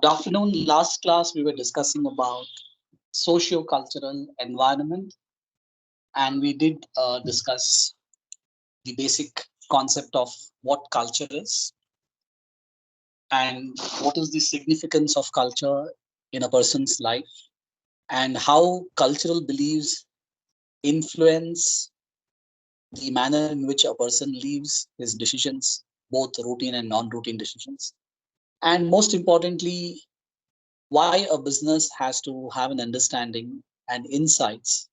Good afternoon. Last class, we were discussing about socio-cultural environment, and we did discuss the basic concept of what culture is and what is the significance of culture in a person's life, and how cultural beliefs influence the manner in which a person lives his decisions, both routine and non-routine decisions. And most importantly, why a business has to have an understanding and insights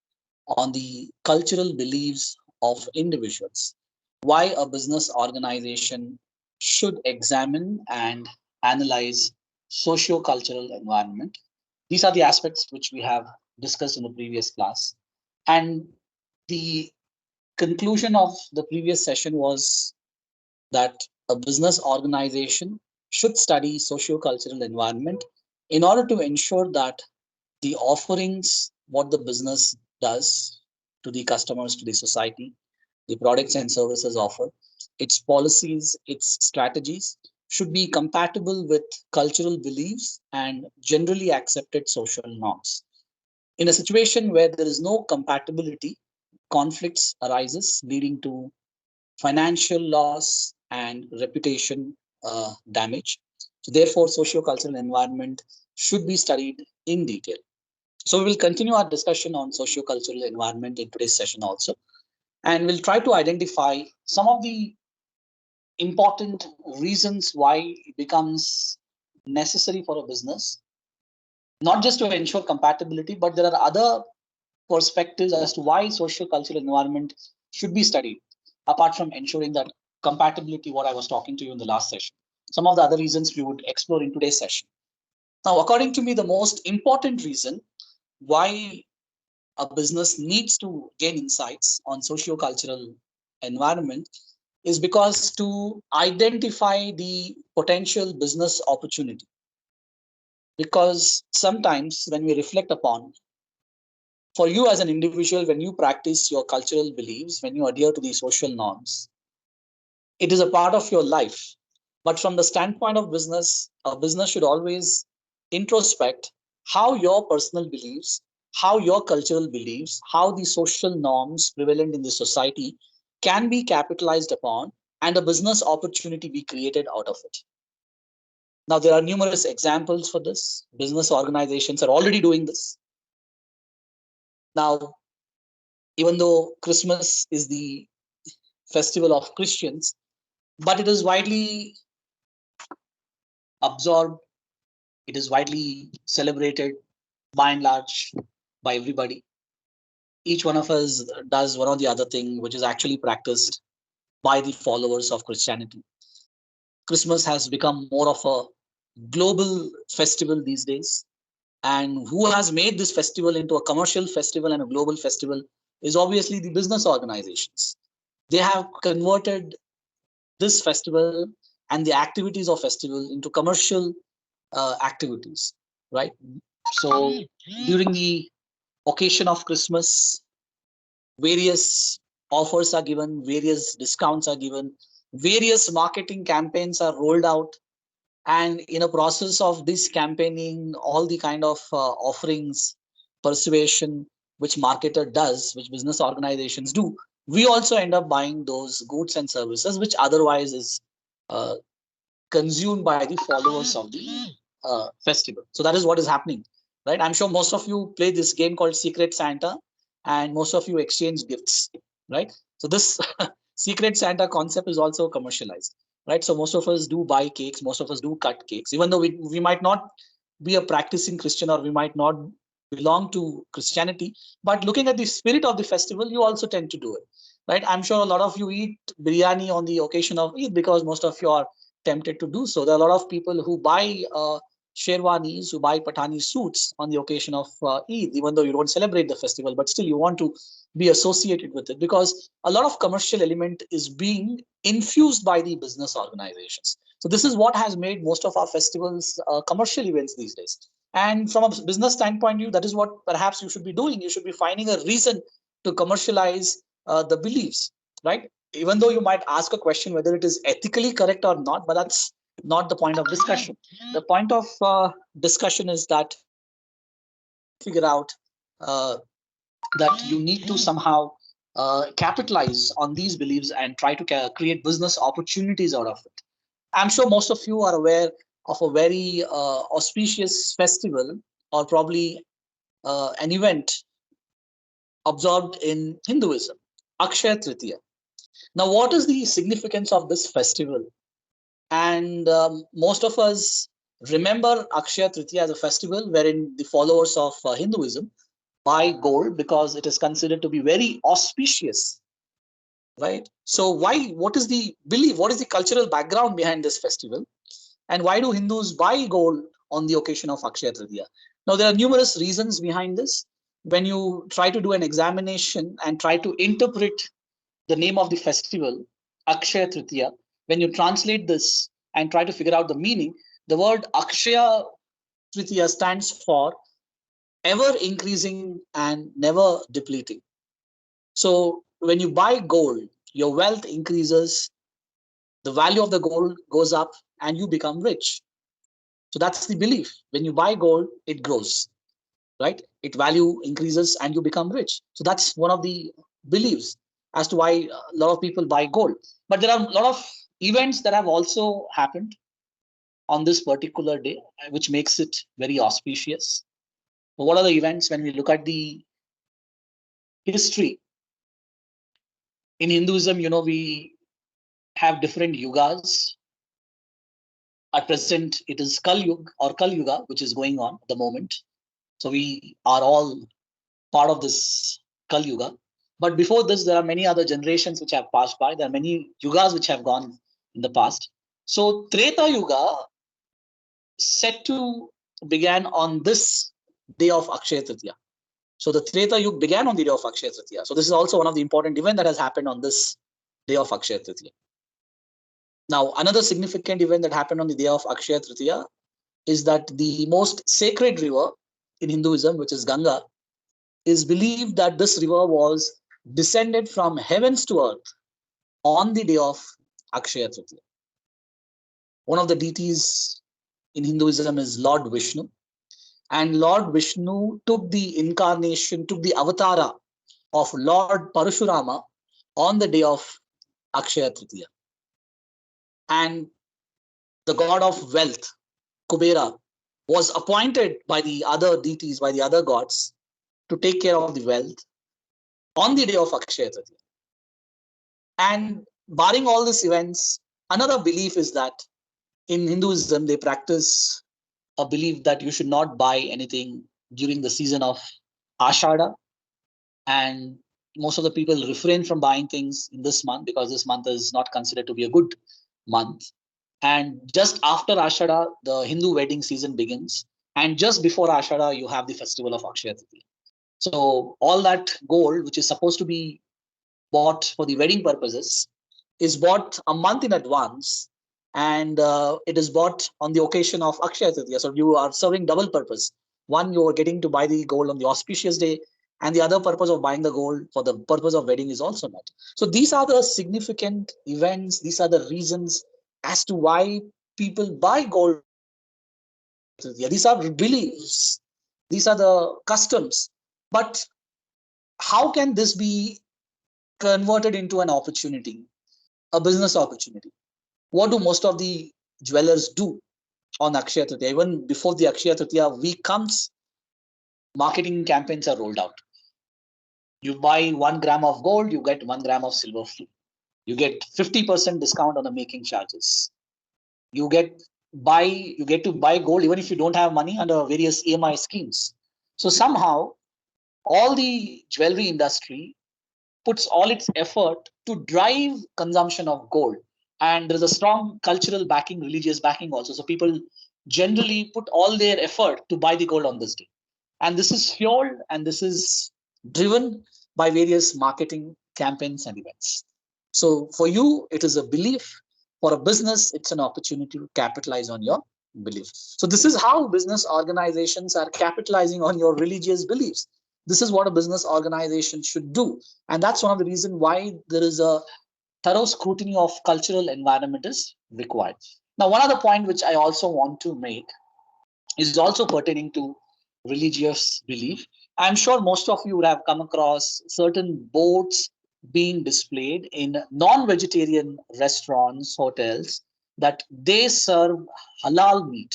on the cultural beliefs of individuals, why a business organization should examine and analyze socio-cultural environment. These are the aspects which we have discussed in the previous class. And the conclusion of the previous session was that a business organization should study socio-cultural environment in order to ensure that the offerings, what the business does to the customers, to the society, the products and services offered, its policies, its strategies should be compatible with cultural beliefs and generally accepted social norms. In a situation where there is no compatibility, conflicts arises leading to financial loss and reputation damage. So therefore, socio-cultural environment should be studied in detail. So we will continue our discussion on socio-cultural environment in today's session also, and we'll try to identify some of the important reasons why it becomes necessary for a business, not just to ensure compatibility, but there are other perspectives as to why socio-cultural environment should be studied, apart from ensuring that compatibility, what I was talking to you in the last session. Some of the other reasons we would explore in today's session. Now, according to me, the most important reason why a business needs to gain insights on socio-cultural environment is because to identify the potential business opportunity. Because sometimes when we reflect upon, for you as an individual, when you practice your cultural beliefs, when you adhere to the social norms, it is a part of your life. But from the standpoint of business, a business should always introspect how your personal beliefs, how your cultural beliefs, how the social norms prevalent in the society can be capitalized upon and a business opportunity be created out of it. Now, there are numerous examples for this. Business organizations are already doing this. Now, even though Christmas is the festival of Christians, but it is widely absorbed, it is widely celebrated by and large by everybody. Each one of us does one or the other thing which is actually practiced by the followers of Christianity. Christmas has become more of a global festival these days. And who has made this festival into a commercial festival and a global festival is obviously the business organizations. They have converted this festival and the activities of festival into commercial activities, right? So during the occasion of Christmas, various offers are given, various discounts are given, various marketing campaigns are rolled out, and in a process of this campaigning, all the kind of offerings, persuasion, which marketer does, which business organizations do, we also end up buying those goods and services, which otherwise is uh, consumed by the followers of the festival. So that is what is happening, right? I'm sure most of you play this game called Secret Santa, and most of you exchange gifts, right? So this Secret Santa concept is also commercialized, right? So most of us do buy cakes, most of us do cut cakes, even though we might not be a practicing Christian or we might not belong to Christianity, but looking at the spirit of the festival, you also tend to do it, right? I'm sure a lot of you eat biryani on the occasion of Eid because most of you are tempted to do so. There are a lot of people who buy sherwanis, who buy Pathani suits on the occasion of Eid, even though you don't celebrate the festival, but still you want to be associated with it because a lot of commercial element is being infused by the business organizations. So this is what has made most of our festivals commercial events these days. And from a business standpoint of view, that is what perhaps you should be doing. You should be finding a reason to commercialize the beliefs, right? Even though you might ask a question whether it is ethically correct or not, but that's not the point of discussion. The point of discussion is that you need to figure out that you need to somehow capitalize on these beliefs and try to create business opportunities out of it. I'm sure most of you are aware of a very auspicious festival, or probably an event observed in Hinduism, Akshaya Tritiya. Now, what is the significance of this festival? And most of us remember Akshaya Tritiya as a festival wherein the followers of Hinduism buy gold because it is considered to be very auspicious, right? So, why? What is the belief? What is the cultural background behind this festival? And why do Hindus buy gold on the occasion of Akshaya Tritiya? Now, there are numerous reasons behind this. When you try to do an examination and try to interpret the name of the festival, Akshaya Tritiya, when you translate this and try to figure out the meaning, the word Akshaya Tritiya stands for ever increasing and never depleting. So when you buy gold, your wealth increases, the value of the gold goes up, and you become rich. So that's the belief. When you buy gold, it grows, right? It value increases and you become rich. So that's one of the beliefs as to why a lot of people buy gold. But there are a lot of events that have also happened on this particular day, which makes it very auspicious. But what are the events? When we look at the history in Hinduism, we have different yugas. At present, it is Kal Yuga, which is going on at the moment. So we are all part of this Kal Yuga. But before this, there are many other generations which have passed by. There are many yugas which have gone in the past. So Treta Yuga set to began on this day of Akshaya Tritiya. So the Treta Yuga began on the day of Akshaya Tritiya. So this is also one of the important events that has happened on this day of Akshaya Tritiya. Now, another significant event that happened on the day of Akshaya Tritiya is that the most sacred river in Hinduism, which is Ganga, is believed that this river was descended from heavens to earth on the day of Akshaya Tritiya. One of the deities in Hinduism is Lord Vishnu. And Lord Vishnu took the incarnation, took the avatara of Lord Parashurama on the day of Akshaya Tritiya. And the god of wealth, Kubera, was appointed by the other deities, by the other gods, to take care of the wealth on the day of Akshaya Tritiya. And barring all these events, another belief is that in Hinduism, they practice a belief that you should not buy anything during the season of Ashada. And most of the people refrain from buying things in this month because this month is not considered to be a good month. And just after Ashada, the Hindu wedding season begins. And just before Ashada, you have the festival of Akshaya Tritiya. So all that gold, which is supposed to be bought for the wedding purposes, is bought a month in advance, and it is bought on the occasion of Akshaya Tritiya. So you are serving double purpose. One, you are getting to buy the gold on the auspicious day, and the other purpose of buying the gold for the purpose of wedding is also met. So these are the significant events. These are the reasons as to why people buy gold on the occasion of Akshaya Tritiya. These are beliefs. These are the customs. But how can this be converted into an opportunity, a business opportunity? What do most of the jewelers do on Akshaya Tritiya? Even before the Akshaya Tritiya week comes, marketing campaigns are rolled out. You buy 1 gram of gold, you get 1 gram of silver free. You get 50% discount on the making charges. You get to buy gold even if you don't have money under various EMI schemes. So somehow all the jewelry industry puts all its effort to drive consumption of gold. And there's a strong cultural backing, religious backing also. So people generally put all their effort to buy the gold on this day. And this is fueled and this is driven by various marketing campaigns and events. So for you, it is a belief. For a business, it's an opportunity to capitalize on your belief. So this is how business organizations are capitalizing on your religious beliefs. This is what a business organization should do. And that's one of the reasons why there is a thorough scrutiny of cultural environment is required. Now, one other point which I also want to make is also pertaining to religious belief. I'm sure most of you would have come across certain boards being displayed in non-vegetarian restaurants, hotels, that they serve halal meat.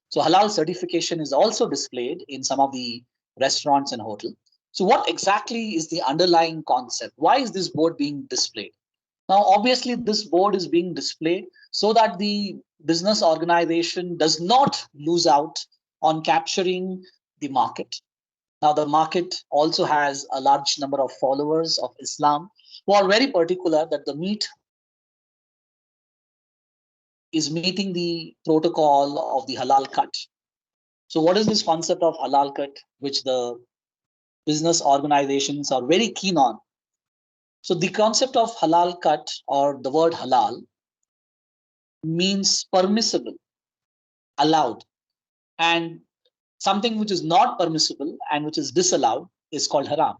So halal certification is also displayed in some of the restaurants and hotels. So what exactly is the underlying concept? Why is this board being displayed? Now, obviously, this board is being displayed so that the business organization does not lose out on capturing the market. Now, the market also has a large number of followers of Islam who are very particular that the meat is meeting the protocol of the halal cut. So, what is this concept of halal cut, which the business organizations are very keen on? So, the concept of halal cut or the word halal means permissible, allowed, and something which is not permissible and which is disallowed is called haram.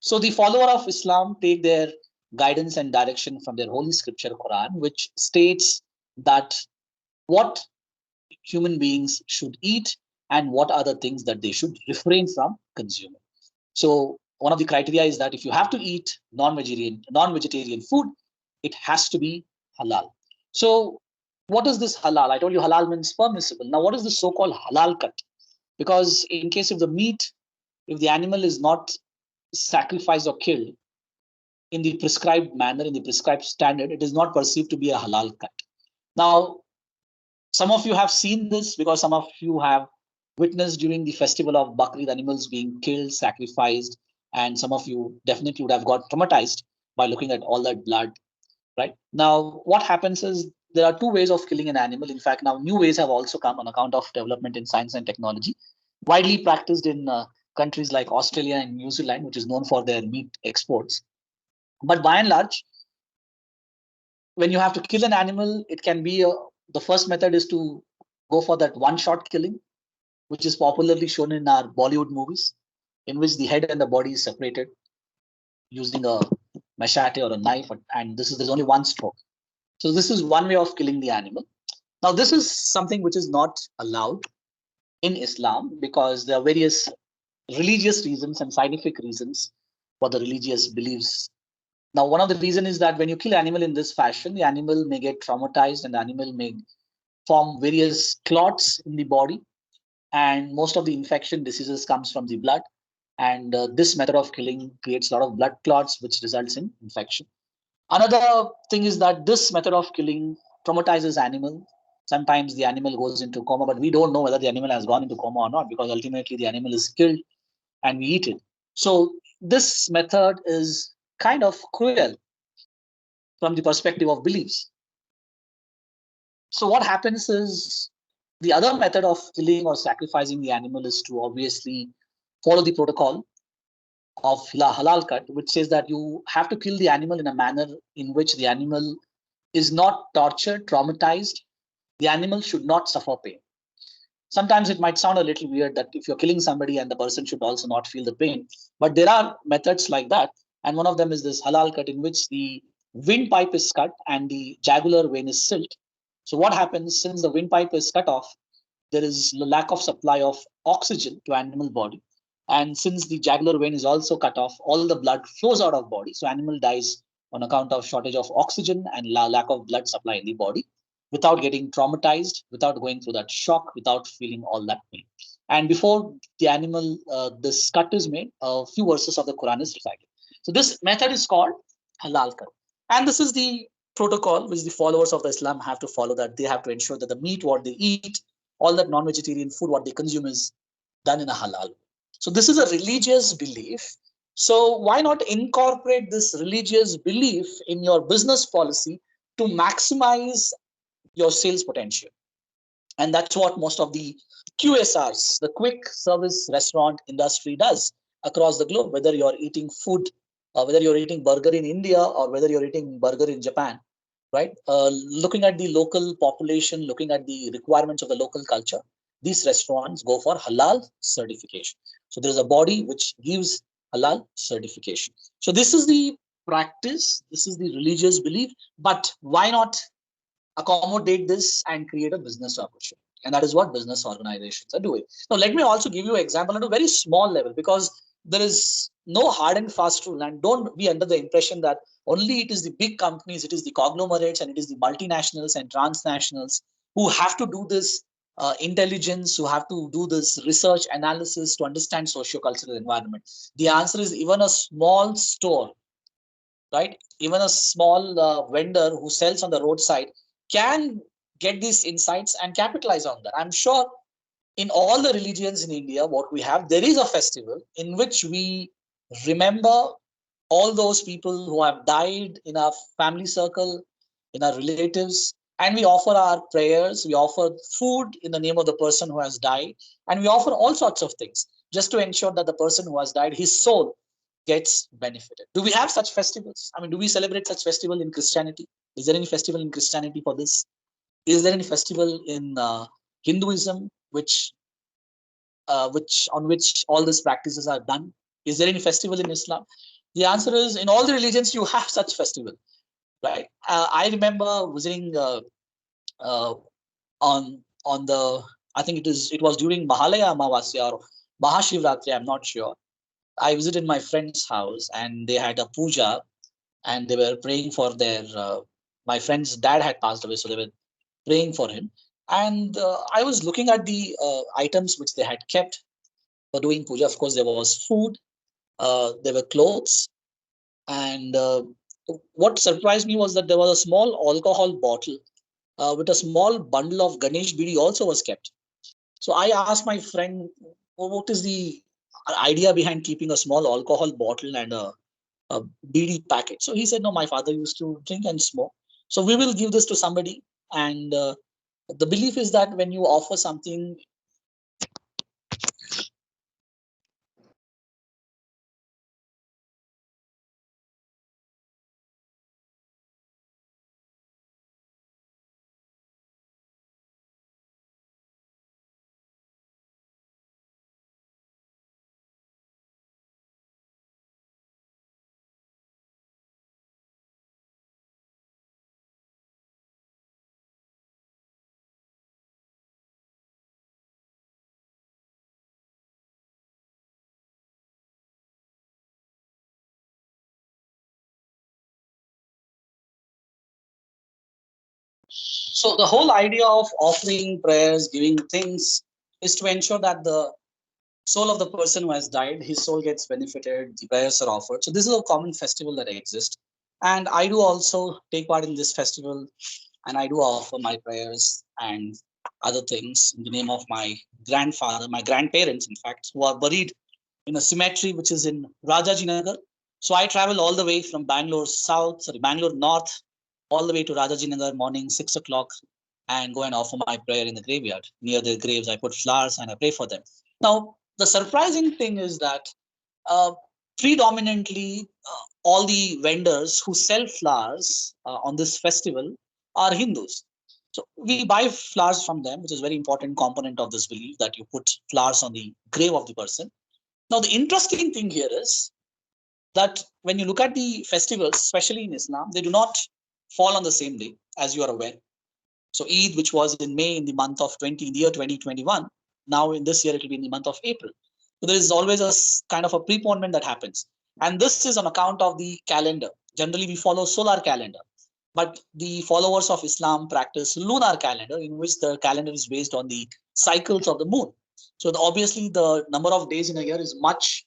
So the follower of Islam take their guidance and direction from their holy scripture Quran, which states that what human beings should eat and what are the things that they should refrain from consuming. So one of the criteria is that if you have to eat non-vegetarian food, it has to be halal. So what is this halal? I told you halal means permissible. Now what is the so-called halal cut? Because in case of the meat, if the animal is not sacrificed or killed in the prescribed manner, in the prescribed standard, it is not perceived to be a halal cut. Now, some of you have seen this because some of you have witnessed during the festival of Bakrid animals being killed, sacrificed, and some of you definitely would have got traumatized by looking at all that blood, right? Now, what happens is there are two ways of killing an animal. In fact, now new ways have also come on account of development in science and technology, widely practiced in countries like Australia and New Zealand, which is known for their meat exports. But by and large, when you have to kill an animal, it can be the first method is to go for that one shot killing, which is popularly shown in our Bollywood movies, in which the head and the body is separated using a machete or a knife, and there's only one stroke. So this is one way of killing the animal. Now, this is something which is not allowed in Islam because there are various religious reasons and scientific reasons for the religious beliefs. Now, one of the reasons is that when you kill animal in this fashion, the animal may get traumatized and the animal may form various clots in the body, and most of the infection diseases comes from the blood. And this method of killing creates a lot of blood clots, which results in infection. Another thing is that this method of killing traumatizes animal. Sometimes the animal goes into coma, but we don't know whether the animal has gone into coma or not because ultimately the animal is killed and we eat it. So this method is kind of cruel from the perspective of beliefs. So what happens is the other method of killing or sacrificing the animal is to obviously follow the protocol of halal cut, which says that you have to kill the animal in a manner in which the animal is not tortured, traumatized. The animal should not suffer pain. Sometimes it might sound a little weird that if you're killing somebody and the person should also not feel the pain, but there are methods like that. And one of them is this halal cut, in which the windpipe is cut and the jugular vein is sealed. So what happens since the windpipe is cut off, there is lack of supply of oxygen to animal body, and since the jugular vein is also cut off, all the blood flows out of body, so animal dies on account of shortage of oxygen and lack of blood supply in the body, without getting traumatized, without going through that shock, without feeling all that pain. And before the animal, this cut is made, a few verses of the Quran is recited. So this method is called halal cut, and this is the protocol which the followers of the Islam have to follow. That they have to ensure that the meat what they eat, all that non-vegetarian food what they consume is done in a halal. So this is a religious belief. So why not incorporate this religious belief in your business policy to maximize your sales potential? And that's what most of the QSRs, the quick service restaurant industry, does across the globe, whether you're eating food, whether you're eating burger in India or whether you're eating burger in Japan, right? Looking at the local population, looking at the requirements of the local culture, these restaurants go for halal certification. So there's a body which gives halal certification. So this is the practice, this is the religious belief, but why not accommodate this and create a business opportunity. And that is what business organizations are doing. Now, let me also give you an example at a very small level, because there is no hard and fast rule. And don't be under the impression that only it is the big companies, it is the conglomerates, and it is the multinationals and transnationals who have to do this intelligence, who have to do this research analysis to understand socio-cultural environment. The answer is even a small store, right? Even a small vendor who sells on the roadside can get these insights and capitalize on that. I'm sure in all the religions in India, what we have, there is a festival in which we remember all those people who have died in our family circle, in our relatives, and we offer our prayers, we offer food in the name of the person who has died, and we offer all sorts of things just to ensure that the person who has died, his soul gets benefited. Do we have such festivals? I mean, do we celebrate such festival in Christianity? Is there any festival in Christianity for this? Is there any festival in Hinduism which on which all these practices are done? Is there any festival in Islam? The answer is in all the religions you have such festival, right? I remember visiting uh, on the, I think it was during Mahalaya Amavasya or Mahashivratri, I'm not sure. I visited my friend's house and they had a puja and they were praying for their my friend's dad had passed away, so they were praying for him. And I was looking at the items which they had kept for doing puja. Of course, there was food, there were clothes, and what surprised me was that there was a small alcohol bottle with a small bundle of Ganesh Bidi also was kept. So I asked my friend, "Oh, what is the idea behind keeping a small alcohol bottle and a BD packet?" So he said, "No, my father used to drink and smoke. So we will give this to somebody." And the belief is that when you offer something, so the whole idea of offering prayers, giving things, is to ensure that the soul of the person who has died, his soul gets benefited, the prayers are offered. So this is a common festival that exists. And I do also take part in this festival, and I do offer my prayers and other things in the name of my grandfather, my grandparents, in fact, who are buried in a cemetery which is in Rajajinagar. So I travel all the way from Bangalore North, all the way to Rajajinagar morning, 6 o'clock, and go and offer my prayer in the graveyard. Near the graves, I put flowers and I pray for them. Now, the surprising thing is that uh, predominantly all the vendors who sell flowers on this festival are Hindus. So we buy flowers from them, which is a very important component of this belief that you put flowers on the grave of the person. Now, the interesting thing here is that when you look at the festivals, especially in Islam, they do not fall on the same day, as you are aware. So Eid, which was in May in the month of in the year 2021, now in this year it will be in the month of April. So there is always a kind of a preponement that happens. And this is on account of the calendar. Generally, we follow solar calendar. But the followers of Islam practice lunar calendar, in which the calendar is based on the cycles of the moon. So obviously, the number of days in a year is much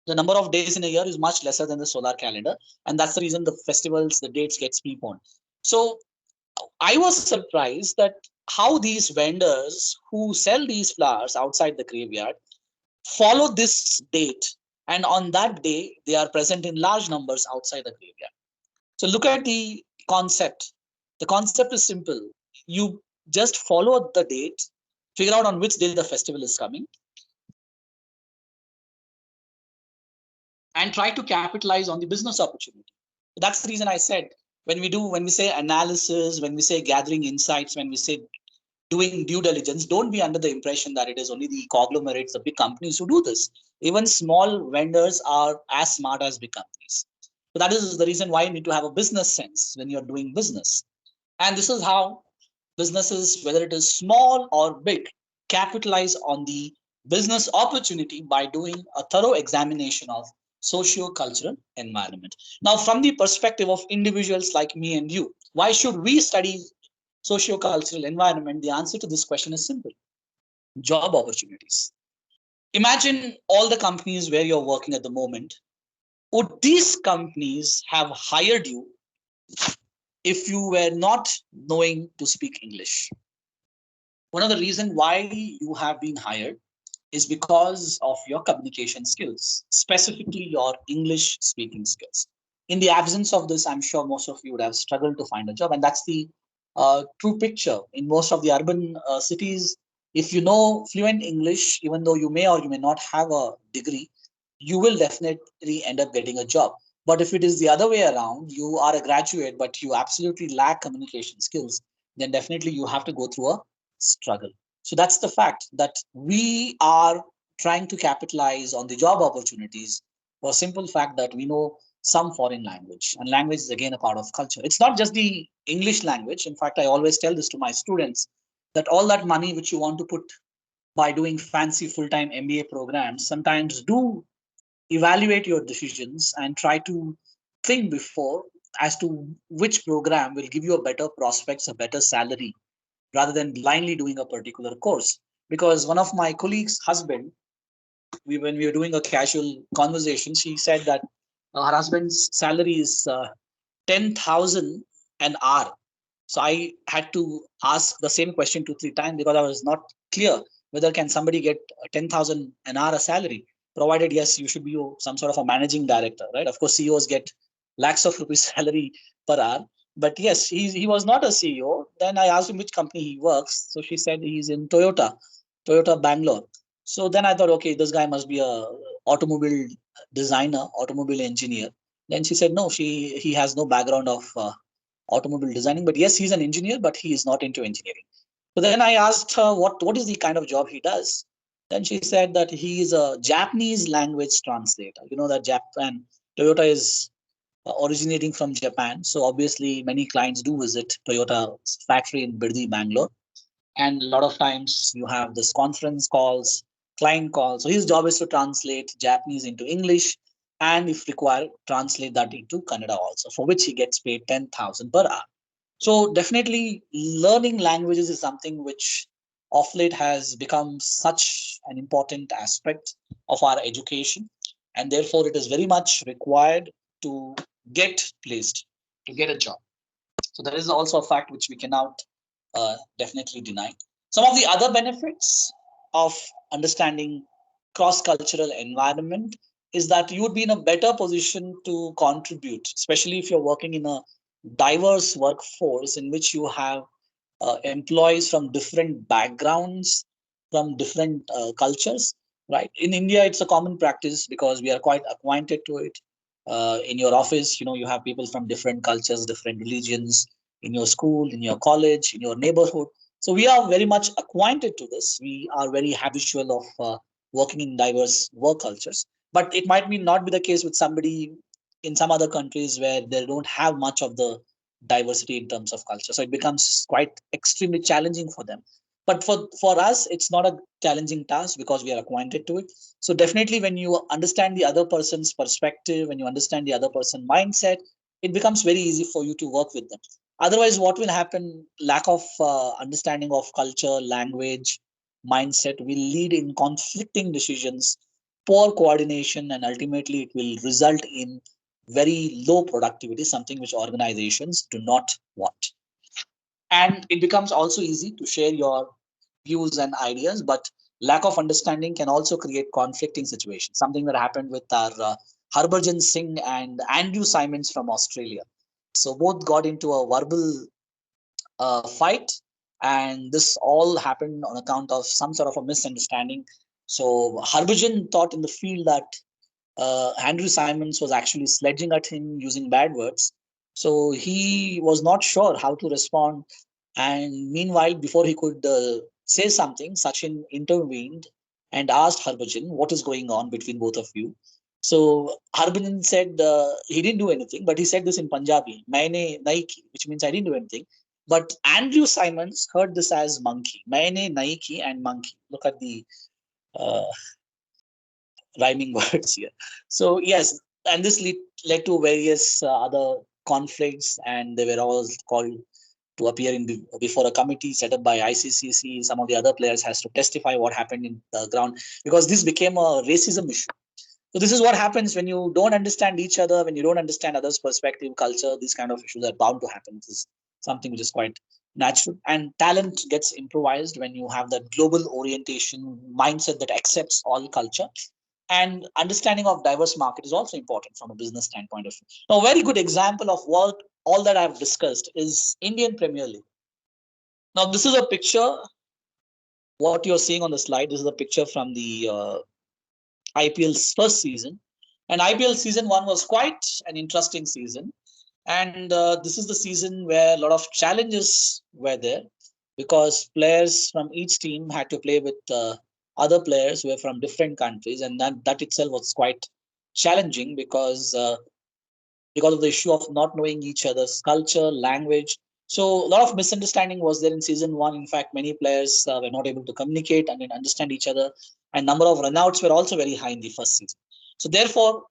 lesser than the solar calendar, and that's the reason the festivals, the dates get preponed. So I was surprised that how these vendors who sell these flowers outside the graveyard follow this date, and on that day they are present in large numbers outside the graveyard. So look at the concept. The concept is simple. You just follow the date, figure out on which day the festival is coming, and try to capitalize on the business opportunity. That's the reason I said when we say analysis, when we say gathering insights, when we say doing due diligence, don't be under the impression that it is only the conglomerates, the big companies who do this. Even small vendors are as smart as big companies. So that is the reason why you need to have a business sense when you're doing business. And this is how Businesses, whether it is small or big, capitalize on the business opportunity by doing a thorough examination of socio-cultural environment. Now, from the perspective of individuals like me and you, why should we study socio-cultural environment? The answer to this question is simple: job opportunities. Imagine all the companies where you're working at the moment. Would these companies have hired you if you were not knowing to speak English? One of the reasons why you have been hired is because of your communication skills, specifically your English speaking skills. In the absence of this, I'm sure most of you would have struggled to find a job. And that's the true picture. In most of the urban cities, if you know fluent English, even though you may or you may not have a degree, you will definitely end up getting a job. But if it is the other way around, you are a graduate, but you absolutely lack communication skills, then definitely you have to go through a struggle. So that's the fact that we are trying to capitalize on the job opportunities for a simple fact that we know some foreign language. And language is again a part of culture. It's not just the English language. In fact, I always tell this to my students that all that money which you want to put by doing fancy full-time MBA programs, sometimes do evaluate your decisions and try to think before as to which program will give you a better prospects, a better salary, rather than blindly doing a particular course. Because one of my colleagues' husband, when we were doing a casual conversation, she said that her husband's salary is 10,000 an hour. So I had to ask the same question 2 3 times because I was not clear whether can somebody get 10,000 an hour a salary. Provided yes, you should be some sort of a managing director, right? Of course, CEOs get lakhs of rupees salary per hour. But yes, he was not a CEO. Then I asked him which company he works. So she said he's in Toyota Bangalore. So then I thought, okay, this guy must be a automobile designer, automobile engineer. Then she said, no, he has no background of automobile designing, but yes, he's an engineer, but he is not into engineering. So then I asked her what is the kind of job he does. Then she said that he is a Japanese language translator. You know that Japan Toyota is originating from Japan, so obviously many clients do visit Toyota's factory in Birdi, Bangalore, and a lot of times you have this conference calls, client calls. So his job is to translate Japanese into English, and if required, translate that into Kannada also, for which he gets paid 10,000 per hour. So definitely learning languages is something which of late has become such an important aspect of our education, and therefore it is very much required to get placed, to get a job. So that is also a fact which we cannot definitely deny. Some of the other benefits of understanding cross-cultural environment is that you would be in a better position to contribute, especially if you're working in a diverse workforce in which you have employees from different backgrounds, from different cultures, right? In India, it's a common practice because we are quite acquainted to it. In your office, you know, you have people from different cultures, different religions, in your school, in your college, in your neighborhood. So we are very much acquainted to this. We are very habitual of working in diverse work cultures. But it might be not be the case with somebody in some other countries where they don't have much of the diversity in terms of culture. So it becomes quite extremely challenging for them. But for us, it's not a challenging task because we are acquainted to it. So definitely when you understand the other person's perspective, when you understand the other person's mindset, it becomes very easy for you to work with them. Otherwise, what will happen? Lack of understanding of culture, language, mindset will lead in conflicting decisions, poor coordination, and ultimately it will result in very low productivity, something which organizations do not want. And it becomes also easy to share your views and ideas, but lack of understanding can also create conflicting situations, something that happened with our Harbhajan Singh and Andrew Simons from Australia. So both got into a verbal fight, and this all happened on account of some sort of a misunderstanding. So Harbhajan thought in the field that Andrew Simons was actually sledging at him using bad words. So he was not sure how to respond. And meanwhile, before he could say something, Sachin intervened and asked Harbhajan, what is going on between both of you? So Harbhajan said he didn't do anything, but he said this in Punjabi, Maine nahi ki, which means I didn't do anything. But Andrew Simons heard this as monkey. Maine, Nike, and monkey. Look at the uh, rhyming words here. So yes, and this led to various other conflicts, and they were all called to appear before a committee set up by ICCC. Some of the other players has to testify what happened in the ground because this became a racism issue. So this is what happens when you don't understand each other, when you don't understand others' perspective, culture. These kind of issues are bound to happen. This is something which is quite natural. And talent gets improvised when you have that global orientation mindset that accepts all culture. And understanding of diverse market is also important from a business standpoint of view. Now, a very good example of what all that I've discussed is Indian Premier League. Now, this is a picture. What you're seeing on the slide, this is a picture from the IPL's first season. And IPL season one was quite an interesting season. And this is the season where a lot of challenges were there because players from each team had to play with other players who were from different countries. And that itself was quite challenging because of the issue of not knowing each other's culture, language. So a lot of misunderstanding was there in season one. In fact, many players were not able to communicate and understand each other. And number of runouts were also very high in the first season. So therefore,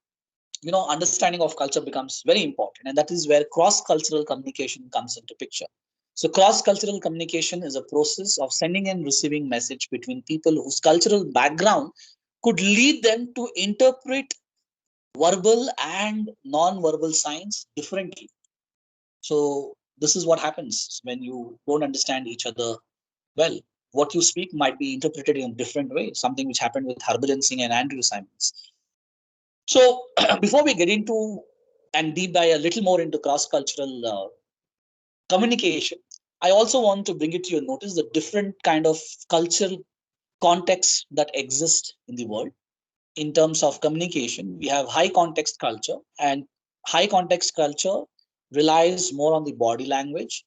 understanding of culture becomes very important, and that is where cross-cultural communication comes into picture. So cross-cultural communication is a process of sending and receiving message between people whose cultural background could lead them to interpret verbal and non-verbal signs differently. So this is what happens when you don't understand each other well. What you speak might be interpreted in a different way, something which happened with Harbhajan Singh and Andrew Simons. So before we get into and deep dive a little more into cross-cultural communication, I also want to bring it to your notice the different kind of cultural contexts that exist in the world. In terms of communication, we have high context culture, and high context culture relies more on the body language.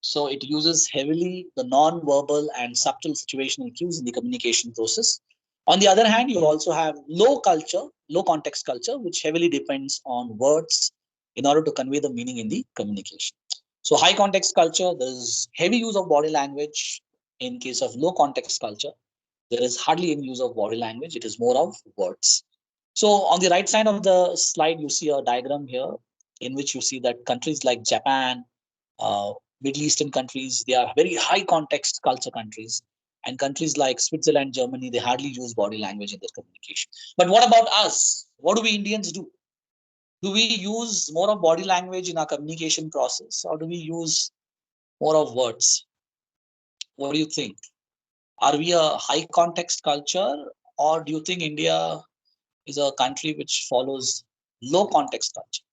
So it uses heavily the non-verbal and subtle situational cues in the communication process. On the other hand, you also have low context culture, which heavily depends on words in order to convey the meaning in the communication. So high context culture, there is heavy use of body language. In case of low context culture, there is hardly any use of body language. It is more of words. So on the right side of the slide, you see a diagram here in which you see that countries like Japan, uh, Middle Eastern countries, they are very high context culture countries. And countries like Switzerland, Germany, they hardly use body language in their communication. But what about us? What do we Indians do? Do we use more of body language in our communication process, or do we use more of words? What do you think? Are we a high context culture, or do you think India is a country which follows low context culture?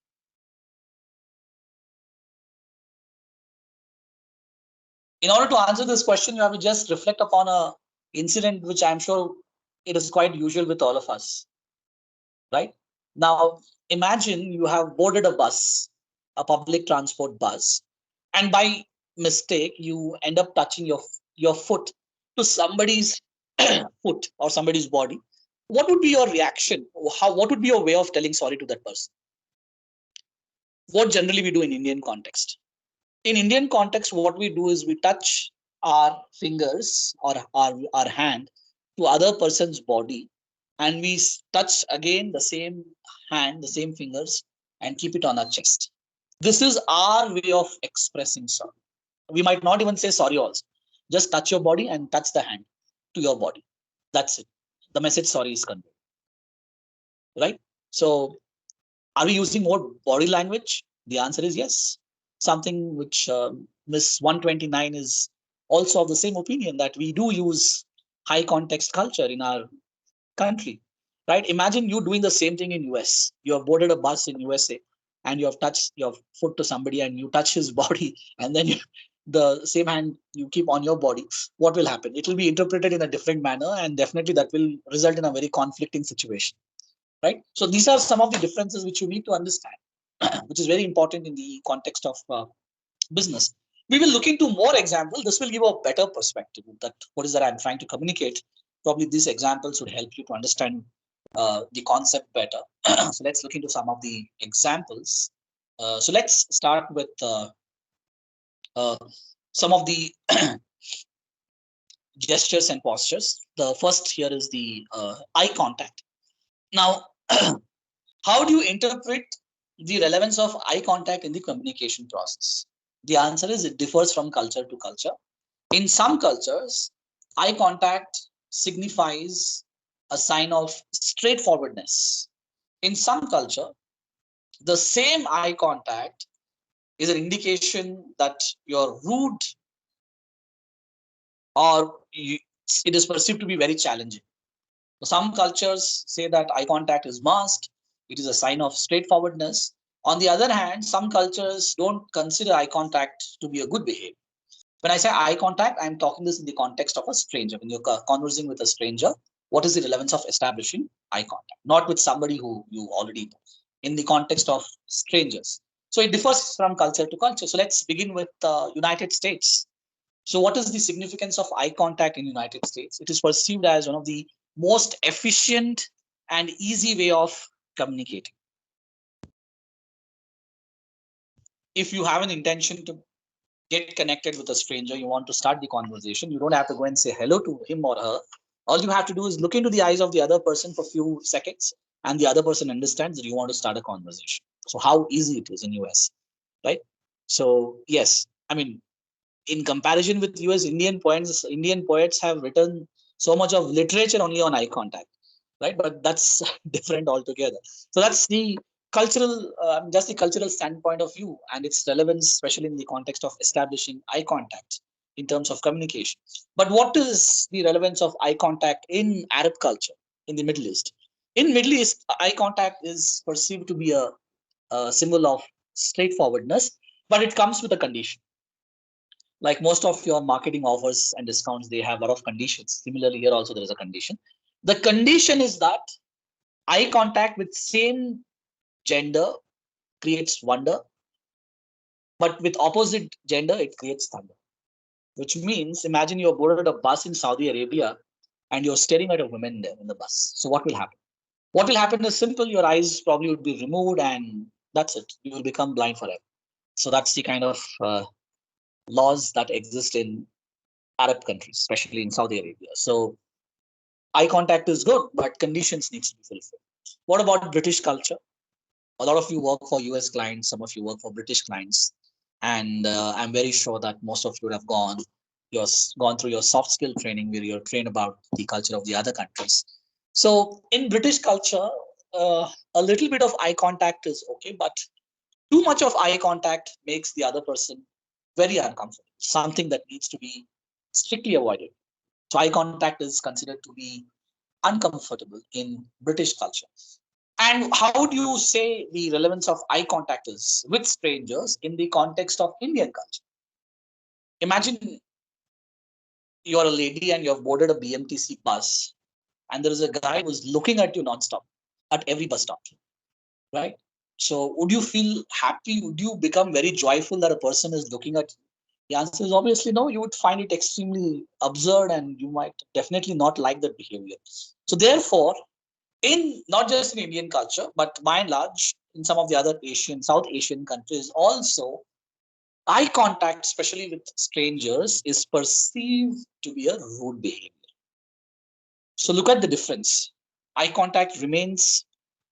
In order to answer this question, you have to just reflect upon a incident which I'm sure it is quite usual with all of us, right? Now, imagine you have boarded a bus, a public transport bus, and by mistake you end up touching your foot to somebody's foot or somebody's body. What would be your reaction? What would be your way of telling sorry to that person? What generally we do in Indian context? In Indian context, what we do is we touch our fingers or our hand to other person's body, and we touch again the same hand, the same fingers, and keep it on our chest. This is our way of expressing sorry. We might not even say sorry also. Just touch your body and touch the hand to your body. That's it. The message sorry is conveyed, right? So are we using more body language? The answer is yes. Something which Miss 129 is also of the same opinion that we do use high context culture in our country, right? Imagine you doing the same thing in US. You have boarded a bus in USA and you have touched your foot to somebody and you touch his body and then the same hand you keep on your body. What will happen? It will be interpreted in a different manner, and definitely that will result in a very conflicting situation, right? So these are some of the differences which you need to understand, which is very important in the context of business. We will look into more examples. This will give a better perspective that what is that I'm trying to communicate. Probably these examples would help you to understand the concept better. So let's look into some of the examples. So let's start with uh, some of the gestures and postures. The first here is the eye contact. Now, how do you interpret the relevance of eye contact in the communication process? The answer is it differs from culture to culture. In some cultures, eye contact signifies a sign of straightforwardness. In some culture, the same eye contact is an indication that you're rude or it is perceived to be very challenging. Some cultures say that eye contact is must, it is a sign of straightforwardness. On the other hand, some cultures don't consider eye contact to be a good behavior. When I say eye contact, I'm talking this in the context of a stranger. When you're conversing with a stranger, what is the relevance of establishing eye contact? Not with somebody who you already know, in the context of strangers. So it differs from culture to culture. So let's begin with the United States. So what is the significance of eye contact in the United States? It is perceived as one of the most efficient and easy way of communicating. If you have an intention to get connected with a stranger, you want to start the conversation, you don't have to go and say hello to him or her. All you have to do is look into the eyes of the other person for a few seconds, and the other person understands that you want to start a conversation. So how easy it is in US, right? So yes, I mean, in comparison with US, Indian poets have written so much of literature only on eye contact, right? But that's different altogether. So that's the just the cultural standpoint of view and its relevance, especially in the context of establishing eye contact in terms of communication. But what is the relevance of eye contact in Arab culture in the Middle East? In Middle East, eye contact is perceived to be a symbol of straightforwardness, but it comes with a condition. Like most of your marketing offers and discounts, they have a lot of conditions. Similarly, here also there is a condition. The condition is that eye contact with same gender creates wonder, but with opposite gender, it creates thunder. Which means, imagine you're boarded a bus in Saudi Arabia and you're staring at a woman there in the bus. So what will happen? What will happen is simple. Your eyes probably would be removed, and that's it. You will become blind forever. So that's the kind of laws that exist in Arab countries, especially in Saudi Arabia. So eye contact is good, but conditions needs to be fulfilled. What about British culture? A lot of you work for US clients, some of you work for British clients, and I'm very sure that most of you have gone through your soft skill training where you're trained about the culture of the other countries. So in British culture, a little bit of eye contact is okay, but too much of eye contact makes the other person very uncomfortable, something that needs to be strictly avoided. So eye contact is considered to be uncomfortable in British culture. And how do you say the relevance of eye contact is with strangers in the context of Indian culture? Imagine you're a lady and you have boarded a BMTC bus, and there is a guy who's looking at you nonstop at every bus stop, right? So, would you feel happy? Would you become very joyful that a person is looking at you? The answer is obviously no. You would find it extremely absurd, and you might definitely not like that behavior. So, therefore, in not just in Indian culture, but by and large, in some of the other South Asian countries also, eye contact, especially with strangers, is perceived to be a rude behavior. So look at the difference. Eye contact remains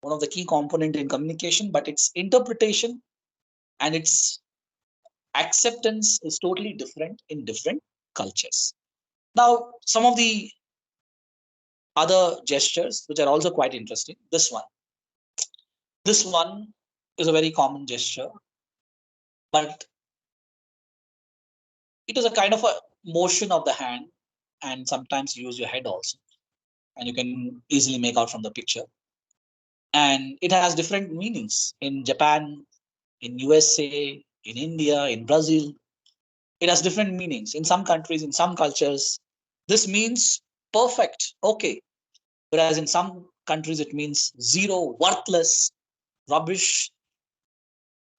one of the key component in communication, but its interpretation and its acceptance is totally different in different cultures. Now, some of the other gestures, which are also quite interesting. This one is a very common gesture, but it is a kind of a motion of the hand, and sometimes you use your head also, and you can easily make out from the picture. And it has different meanings in Japan, in USA, in India, in Brazil. It has different meanings in some countries, in some cultures. This means perfect, okay, whereas in some countries it means zero, worthless, rubbish.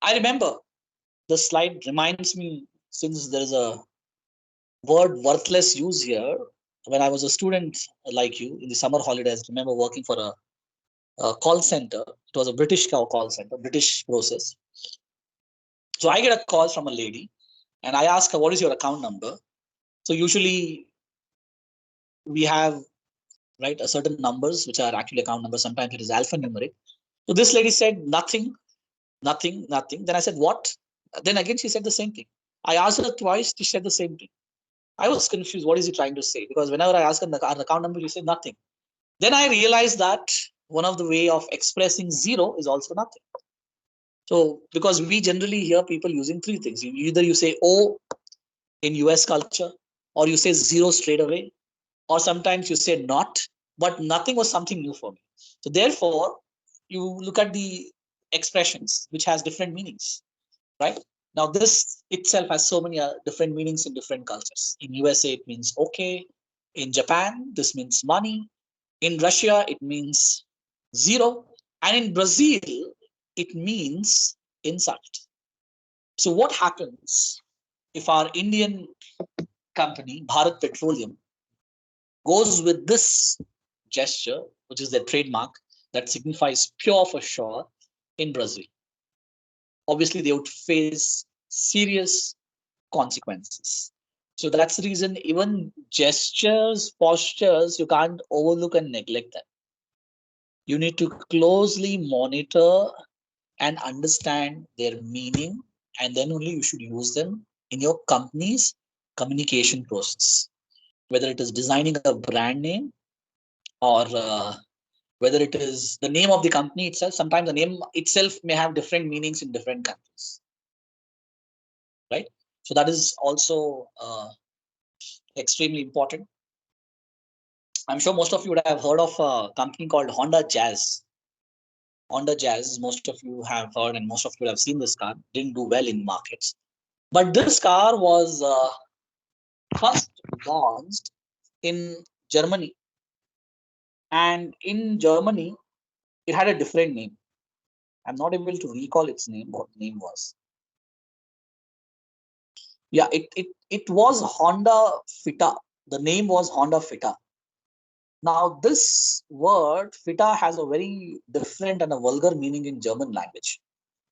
I remember the slide reminds me, since there is a word worthless use here. When I was a student like you in the summer holidays, I remember working for a call center. It was a British call center, British process. So I get a call from a lady, and I ask her, what is your account number? So usually we have, right, a certain numbers which are actually account numbers. Sometimes it is alphanumeric. So this lady said nothing, nothing, nothing. Then I said, what? Then again she said the same thing. I asked her twice, she said the same thing. I was confused. What is he trying to say? Because whenever I ask her the account number, she said nothing. Then I realized that one of the way of expressing zero is also nothing. So because we generally hear people using three things. Either you say O in US culture, or you say zero straight away, or sometimes you say not, but nothing was something new for me. So therefore, you look at the expressions which has different meanings, right? Now this itself has so many different meanings in different cultures. In USA, it means okay. In Japan, this means money. In Russia, it means zero. And in Brazil, it means insult. So what happens if our Indian company, Bharat Petroleum, goes with this gesture, which is their trademark, that signifies pure for sure in Brazil? Obviously, they would face serious consequences. So that's the reason even gestures, postures, you can't overlook and neglect them. You need to closely monitor and understand their meaning, and then only you should use them in your company's communication process, whether it is designing a brand name or whether it is the name of the company itself. Sometimes the name itself may have different meanings in different countries, right? So that is also extremely important. I'm sure most of you would have heard of a company called Honda Jazz. Honda Jazz, most of you have heard, and most of you have seen this car. Didn't do well in markets, but this car was first launched in Germany, and in Germany it had a different name. I'm not able to recall its name. What the name was? Yeah, it was Honda Fita. The name was Honda Fita. Now, this word Fita has a very different and a vulgar meaning in German language.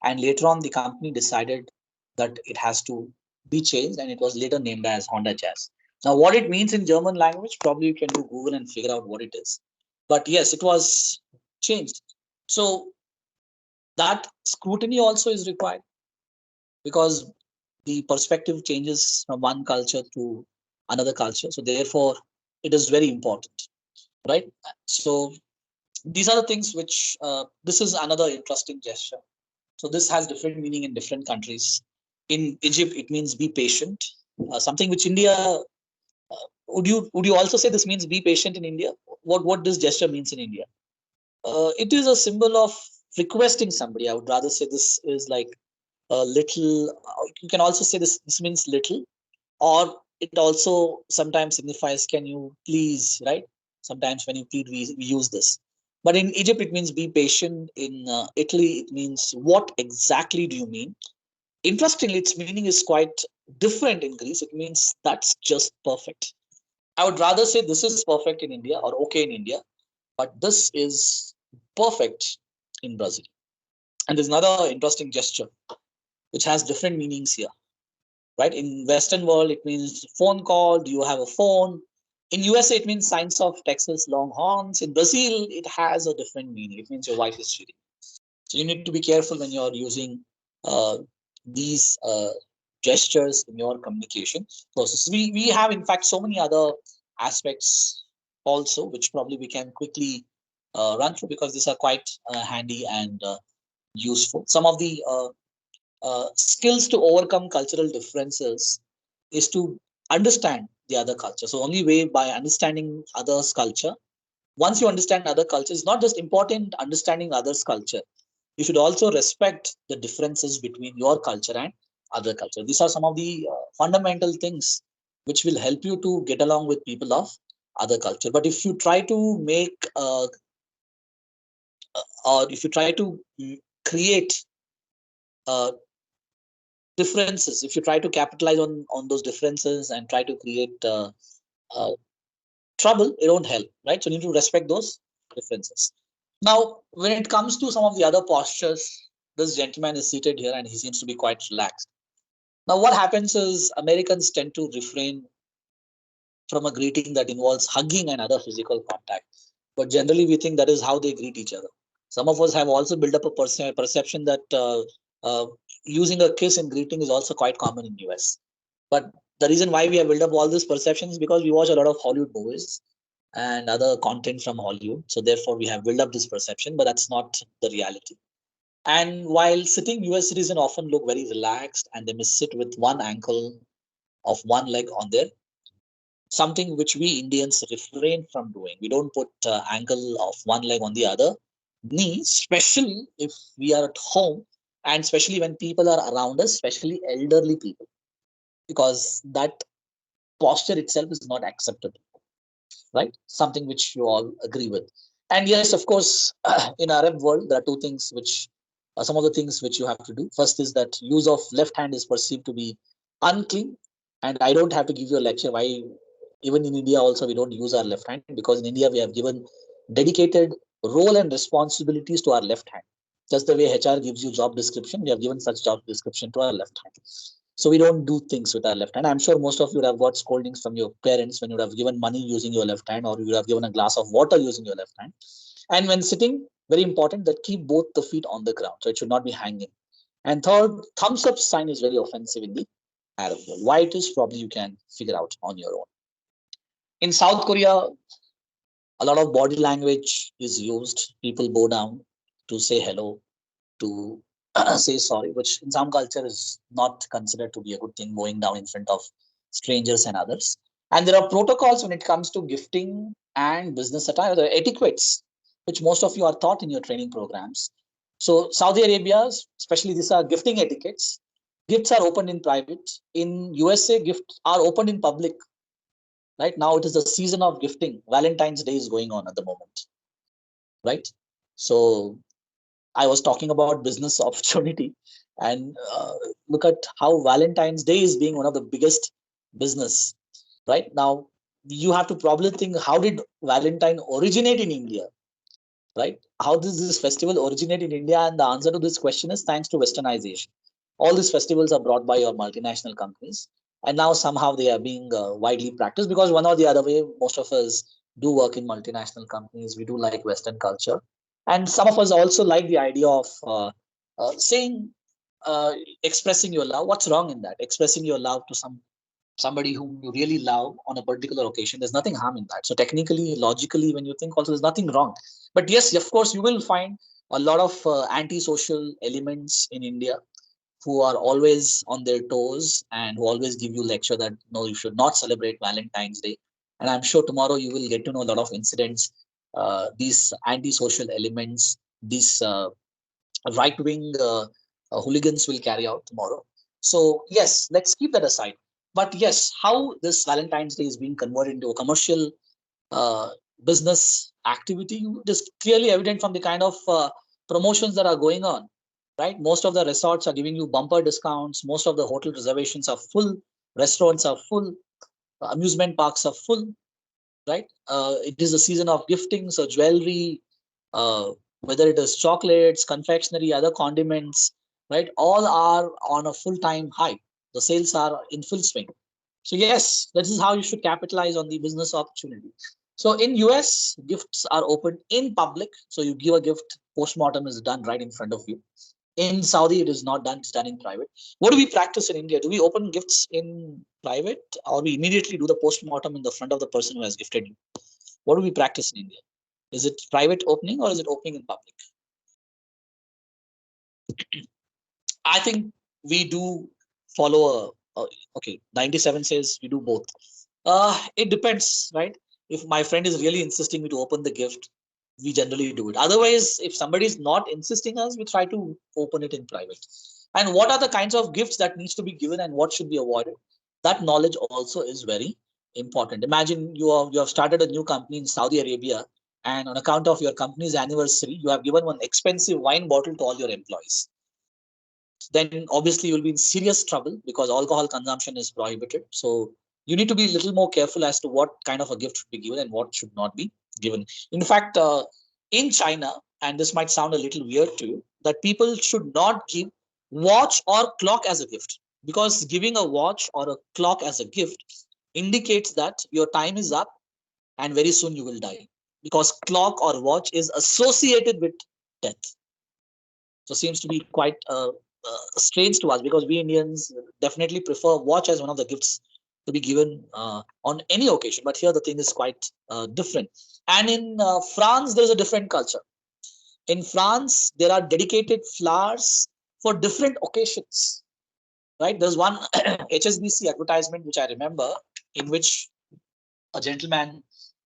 And later on, the company decided that it has to be changed, and it was later named as Honda Jazz. Now, what it means in German language, probably you can do Google and figure out what it is. But yes, it was changed. So that scrutiny also is required, because the perspective changes from one culture to another culture. So therefore, it is very important, right? So these are the things which this is another interesting gesture. So this has different meaning in different countries. In Egypt, it means be patient. Something which India, would you also say this means be patient in India? What this gesture means in India? It is a symbol of requesting somebody. I would rather say this is like a little. You can also say this means little, or it also sometimes signifies can you please, right? Sometimes when you plead, we use this. But in Egypt, it means be patient. In Italy, it means what exactly do you mean? Interestingly, its meaning is quite different in Greece. It means that's just perfect. I would rather say this is perfect in India or okay in India, but this is perfect in Brazil. And there's another interesting gesture which has different meanings here, right? In Western world, it means phone call. Do you have a phone? In USA, it means signs of Texas Longhorns. In Brazil, it has a different meaning. It means your wife is cheating. So you need to be careful when you're using uh, these gestures in your communication process. We have, in fact, so many other aspects also, which probably we can quickly run through, because these are quite handy and useful. Some of the skills to overcome cultural differences is to understand the other culture. So only way by understanding others' culture. Once you understand other cultures, it's not just important understanding others' culture. You should also respect the differences between your culture and other culture. These are some of the fundamental things which will help you to get along with people of other culture. But if you try to make or if you try to create uh, differences, if you try to capitalize on those differences and try to create uh, trouble, it won't help, right? So you need to respect those differences. Now, when it comes to some of the other postures, this gentleman is seated here and he seems to be quite relaxed. Now, what happens is Americans tend to refrain from a greeting that involves hugging and other physical contact. But generally, we think that is how they greet each other. Some of us have also built up a perception that using a kiss in greeting is also quite common in US. But the reason why we have built up all this perception is because we watch a lot of Hollywood movies and other content from Hollywood. So therefore, we have built up this perception, but that's not the reality. And while sitting, US citizens often look very relaxed and they may sit with one ankle of one leg on their, something which we Indians refrain from doing. We don't put ankle of one leg on the other knee, especially if we are at home and especially when people are around us, especially elderly people, because that posture itself is not acceptable, right? Something which you all agree with. And yes, of course, in Arab world, there are two things which some of the things which you have to do. First is that use of left hand is perceived to be unclean. And I don't have to give you a lecture why even in India also we don't use our left hand, because in India we have given dedicated role and responsibilities to our left hand. Just the way HR gives you job description, we have given such job description to our left hand. So we don't do things with our left hand. I'm sure most of you would have got scoldings from your parents when you would have given money using your left hand, or you would have given a glass of water using your left hand. And when sitting, very important that keep both the feet on the ground. So it should not be hanging. And third, thumbs up sign is very offensive in the Arab world. Why it is, probably you can figure out on your own. In South Korea, a lot of body language is used. People bow down to say hello, to say sorry, which in some culture is not considered to be a good thing, going down in front of strangers and others. And there are protocols when it comes to gifting and business attire, the etiquettes, which most of you are taught in your training programs. So Saudi Arabia, especially these are gifting etiquettes. Gifts are opened in private. In USA, gifts are opened in public. Right now, it is the season of gifting. Valentine's Day is going on at the moment. Right. So I was talking about business opportunity, and look at how Valentine's Day is being one of the biggest business right now. You have to probably think, how did Valentine originate in India? Right? How does this festival originate in India? And the answer to this question is thanks to Westernization. All these festivals are brought by your multinational companies, and now somehow they are being widely practiced because one or the other way, most of us do work in multinational companies. We do like Western culture, and some of us also like the idea of saying, uh, expressing your love. What's wrong in that? Expressing your love to somebody whom you really love on a particular occasion, there's nothing harm in that. So technically, logically, when you think also, there's nothing wrong. But yes, of course, you will find a lot of anti-social elements in India who are always on their toes and who always give you lecture that no, you should not celebrate Valentine's Day. And I'm sure tomorrow you will get to know a lot of incidents, these anti-social elements, these right-wing hooligans will carry out tomorrow. So yes, let's keep that aside. But yes, how this Valentine's Day is being converted into a commercial uh, business activity is clearly evident from the kind of promotions that are going on. Right, most of the resorts are giving you bumper discounts. Most of the hotel reservations are full. Restaurants are full. Amusement parks are full. Right, it is a season of gifting, so jewelry, uh, whether it is chocolates, confectionery, other condiments, right, all are on a full-time high. The sales are in full swing. So yes, this is how you should capitalize on the business opportunity. So in US, gifts are opened in public. So you give a gift, postmortem is done right in front of you. In Saudi, it is not done, it's done in private. What do we practice in India? Do we open gifts in private, or we immediately do the postmortem in the front of the person who has gifted you? What do we practice in India? Is it private opening or is it opening in public? I think we do follow okay, 97 says we do both. It depends, right? If my friend is really insisting me to open the gift, we generally do it. Otherwise, if somebody is not insisting us, we try to open it in private. And what are the kinds of gifts that needs to be given and what should be avoided? That knowledge also is very important. Imagine you have started a new company in Saudi Arabia, and on account of your company's anniversary, you have given one expensive wine bottle to all your employees. Then obviously you'll be in serious trouble because alcohol consumption is prohibited. So you need to be a little more careful as to what kind of a gift should be given and what should not be given. In fact, in China, and this might sound a little weird to you, that people should not give watch or clock as a gift. because giving a watch or a clock as a gift indicates that your time is up and very soon you will die, because clock or watch is associated with death. So seems to be quite strange to us, because we Indians definitely prefer watch as one of the gifts to be given on any occasion. But here the thing is quite different. And in France, there is a different culture. In France, there are dedicated flowers for different occasions. Right? There's one HSBC advertisement which I remember, in which a gentleman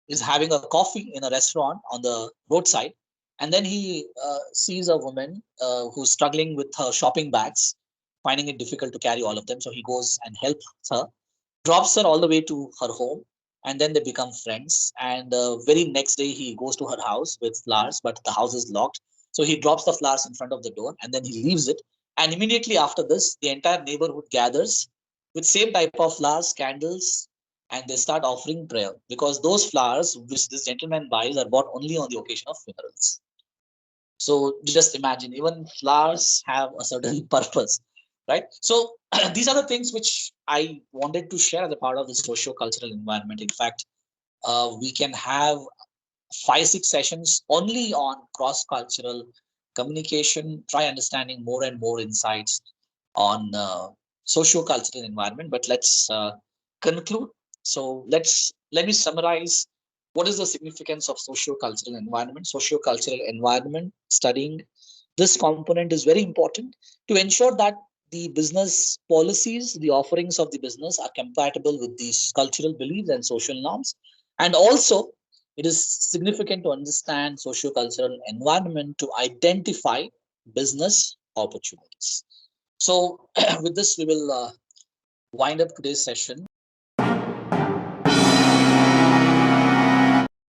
is having a coffee in a restaurant on the roadside, and then he sees a woman who's struggling with her shopping bags, finding it difficult to carry all of them. So he goes and helps her, drops her all the way to her home, and then they become friends. And the very next day, he goes to her house with flowers, but the house is locked. So he drops the flowers in front of the door, and then he leaves it. And immediately after this, the entire neighborhood gathers with same type of flowers, candles, and they start offering prayer, because those flowers which this gentleman buys are bought only on the occasion of funerals. So just imagine, even flowers have a certain purpose, right? So these are the things which I wanted to share as a part of the socio-cultural environment. In fact, we can have 5 6 sessions only on cross-cultural communication, try understanding more and more insights on socio-cultural environment. But let's conclude. So let me summarize what is the significance of socio-cultural environment. Socio-cultural environment, studying this component is very important to ensure that the business policies, the offerings of the business are compatible with these cultural beliefs and social norms. And also, it is significant to understand socio-cultural environment to identify business opportunities. So, with this, we will wind up today's session.